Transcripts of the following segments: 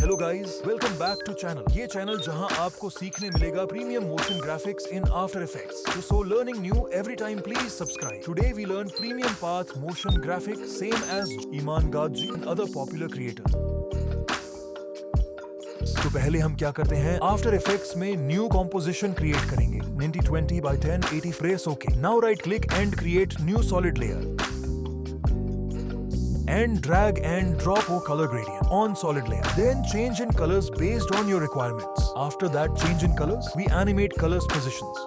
Hello guys, welcome back to channel. ये channel जहां आपको सीखने मिलेगा premium motion graphics in After Effects. So learning new every time, please subscribe. Today we learn premium path motion graphics same as Iman Gadzhi and other popular creators. तो पहले हम क्या करते हैं, आफ्टर इफेक्ट्स में न्यू कॉम्पोजिशन क्रिएट करेंगे 9020 by 1080 fresh. Okay, now right click and create new solid layer and drag and drop a color gradient on solid layer. Then change in colors based on your requirements. After that change in colors, we animate colors positions.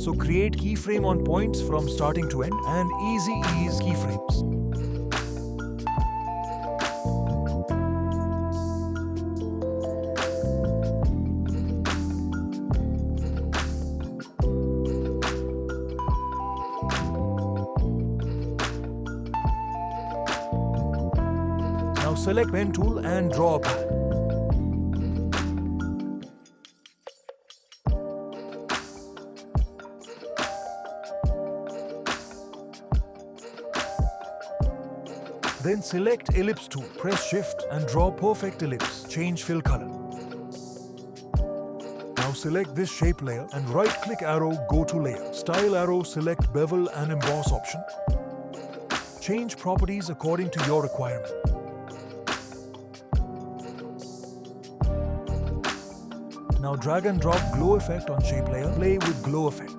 So create keyframe on points from starting to end and easy ease keyframes. Now select pen tool and draw a path. Then select ellipse tool, press shift and draw perfect ellipse. Change fill color. Now select this shape layer and right click arrow, go to layer. Style arrow, select bevel and emboss option. Change properties according to your requirement. Now drag and drop glow effect on shape layer. Play with glow effect.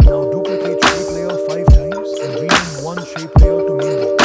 Now duplicate shape layer 5 times and rename one shape layer to main box.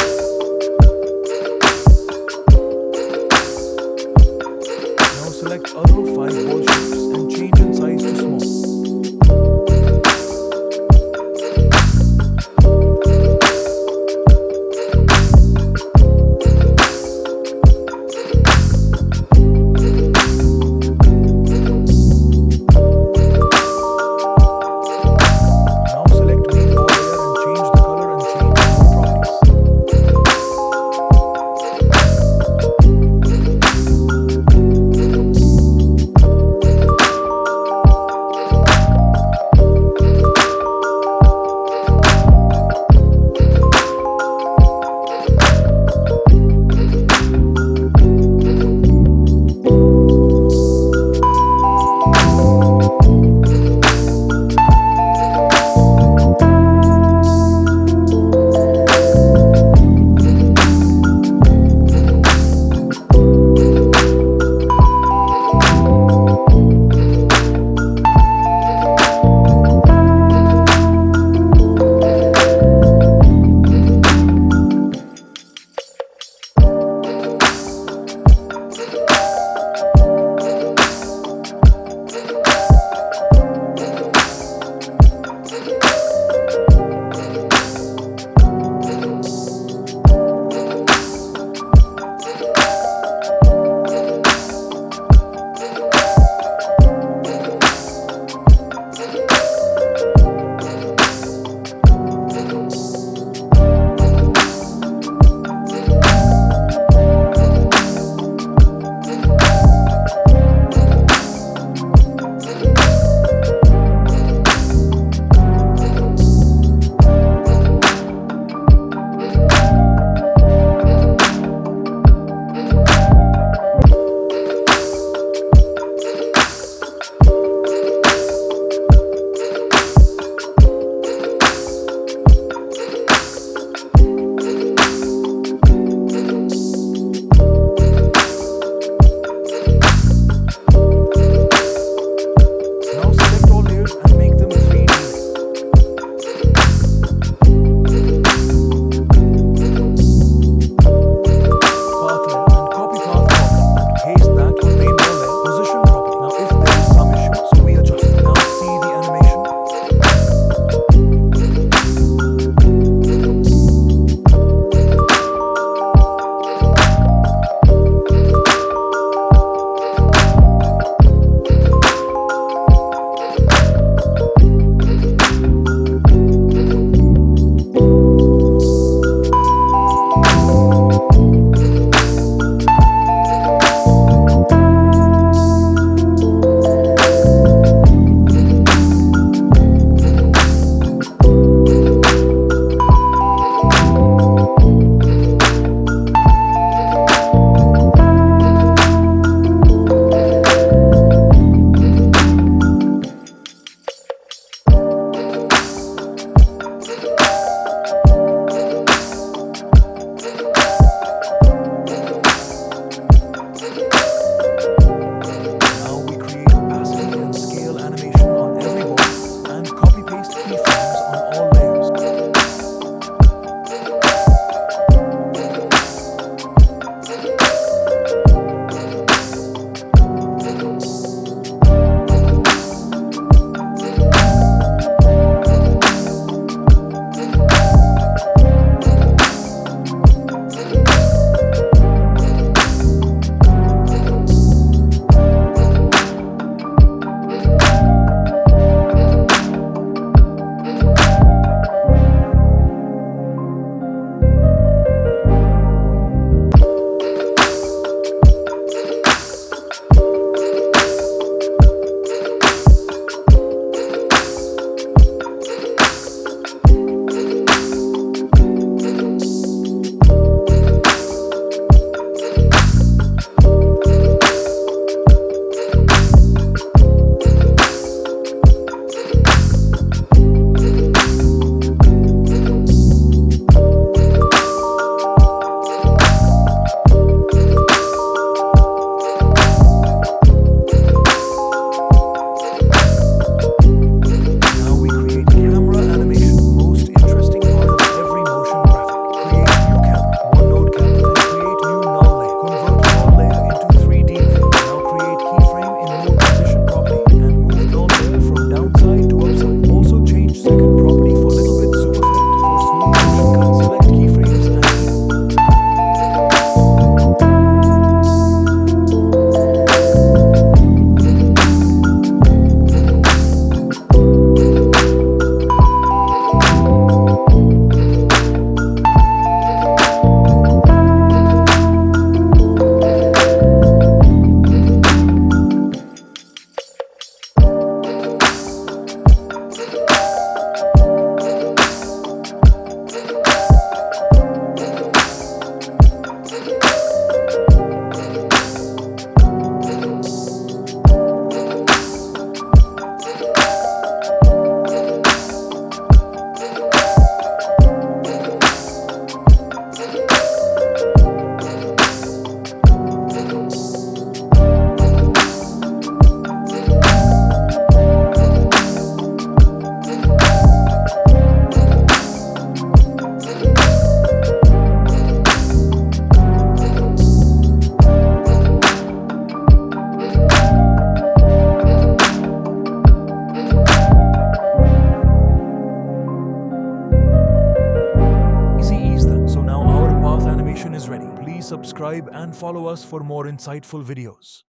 subscribe and follow us for more insightful videos.